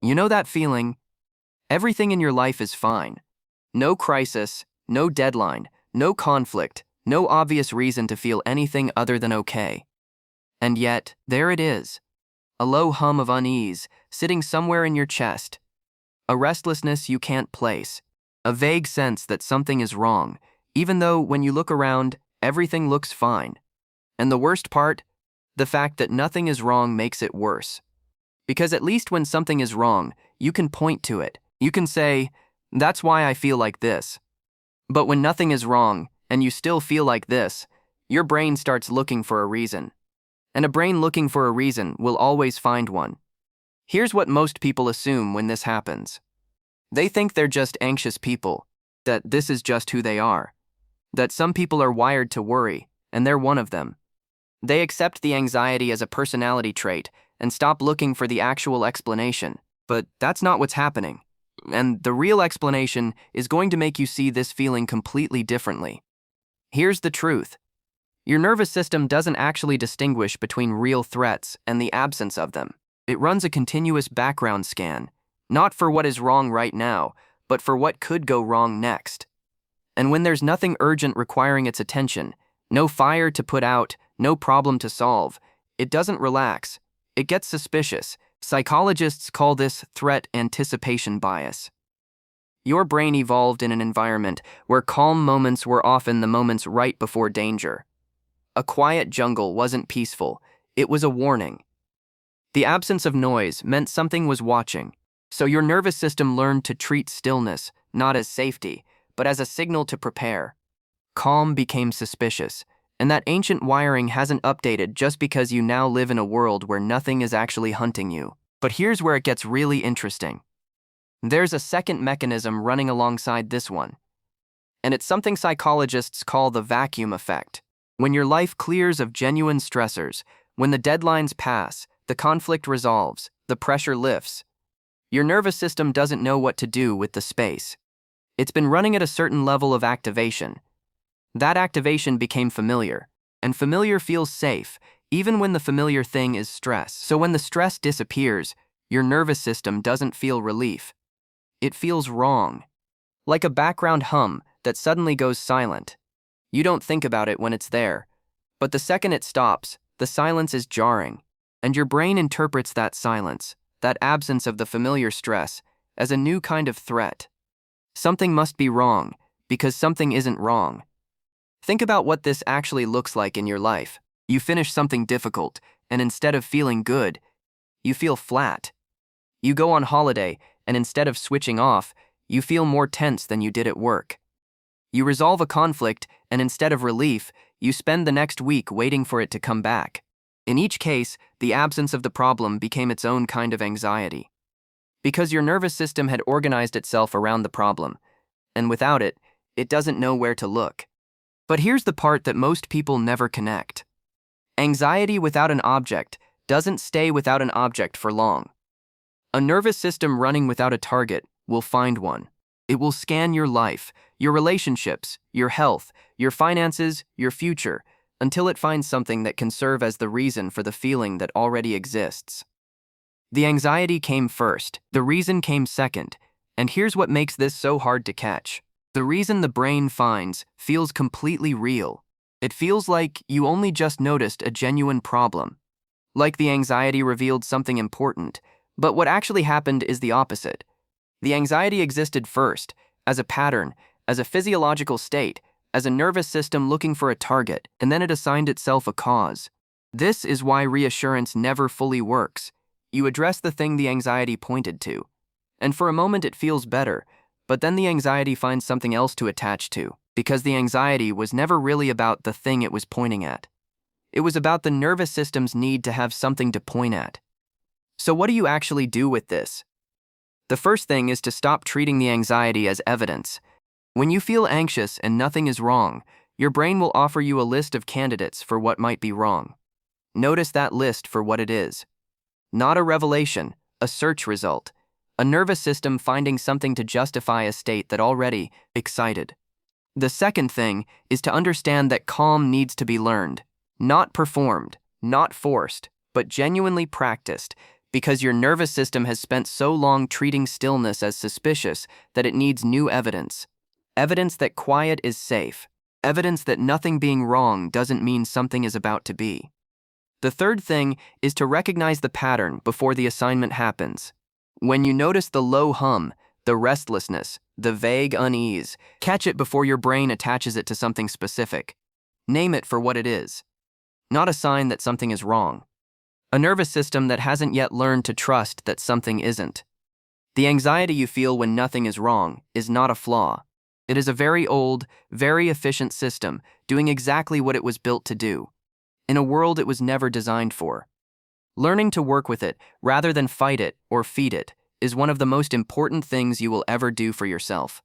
You know that feeling? Everything in your life is fine. No crisis, no deadline, no conflict, no obvious reason to feel anything other than okay. And yet, there it is. A low hum of unease, sitting somewhere in your chest. A restlessness you can't place. A vague sense that something is wrong, even though when you look around, everything looks fine. And the worst part? The fact that nothing is wrong makes it worse. Because at least when something is wrong, you can point to it. You can say, "That's why I feel like this." But when nothing is wrong, and you still feel like this, your brain starts looking for a reason. And a brain looking for a reason will always find one. Here's what most people assume when this happens. They think they're just anxious people, that this is just who they are, that some people are wired to worry, and they're one of them. They accept the anxiety as a personality trait and stop looking for the actual explanation. But that's not what's happening. And the real explanation is going to make you see this feeling completely differently. Here's the truth. Your nervous system doesn't actually distinguish between real threats and the absence of them. It runs a continuous background scan, not for what is wrong right now, but for what could go wrong next. And when there's nothing urgent requiring its attention, no fire to put out, no problem to solve, it doesn't relax. It gets suspicious. Psychologists call this threat anticipation bias. Your brain evolved in an environment where calm moments were often the moments right before danger. A quiet jungle wasn't peaceful, it was a warning. The absence of noise meant something was watching, so your nervous system learned to treat stillness not as safety, but as a signal to prepare. Calm became suspicious, and that ancient wiring hasn't updated just because you now live in a world where nothing is actually hunting you. But here's where it gets really interesting. There's a second mechanism running alongside this one, and it's something psychologists call the vacuum effect. When your life clears of genuine stressors, when the deadlines pass, the conflict resolves, the pressure lifts, your nervous system doesn't know what to do with the space. It's been running at a certain level of activation. That activation became familiar, and familiar feels safe, even when the familiar thing is stress. So when the stress disappears, your nervous system doesn't feel relief. It feels wrong. Like a background hum that suddenly goes silent. You don't think about it when it's there, but the second it stops, the silence is jarring, and your brain interprets that silence, that absence of the familiar stress, as a new kind of threat. Something must be wrong, because something isn't wrong. Think about what this actually looks like in your life. You finish something difficult, and instead of feeling good, you feel flat. You go on holiday, and instead of switching off, you feel more tense than you did at work. You resolve a conflict, and instead of relief, you spend the next week waiting for it to come back. In each case, the absence of the problem became its own kind of anxiety. Because your nervous system had organized itself around the problem, and without it, it doesn't know where to look. But here's the part that most people never connect. Anxiety without an object doesn't stay without an object for long. A nervous system running without a target will find one. It will scan your life, your relationships, your health, your finances, your future, until it finds something that can serve as the reason for the feeling that already exists. The anxiety came first, the reason came second, and here's what makes this so hard to catch. The reason the brain finds feels completely real. It feels like you only just noticed a genuine problem. Like the anxiety revealed something important, but what actually happened is the opposite. The anxiety existed first, as a pattern, as a physiological state, as a nervous system looking for a target, and then it assigned itself a cause. This is why reassurance never fully works. You address the thing the anxiety pointed to, and for a moment it feels better, but then the anxiety finds something else to attach to, because the anxiety was never really about the thing it was pointing at. It was about the nervous system's need to have something to point at. So what do you actually do with this? The first thing is to stop treating the anxiety as evidence. When you feel anxious and nothing is wrong, your brain will offer you a list of candidates for what might be wrong. Notice that list for what it is. Not a revelation, a search result, a nervous system finding something to justify a state that already excited. The second thing is to understand that calm needs to be learned, not performed, not forced, but genuinely practiced, because your nervous system has spent so long treating stillness as suspicious that it needs new evidence. Evidence that quiet is safe. Evidence that nothing being wrong doesn't mean something is about to be. The third thing is to recognize the pattern before the assignment happens. When you notice the low hum, the restlessness, the vague unease, catch it before your brain attaches it to something specific. Name it for what it is. Not a sign that something is wrong. A nervous system that hasn't yet learned to trust that something isn't. The anxiety you feel when nothing is wrong is not a flaw. It is a very old, very efficient system doing exactly what it was built to do, in a world it was never designed for. Learning to work with it rather than fight it or feed it is one of the most important things you will ever do for yourself.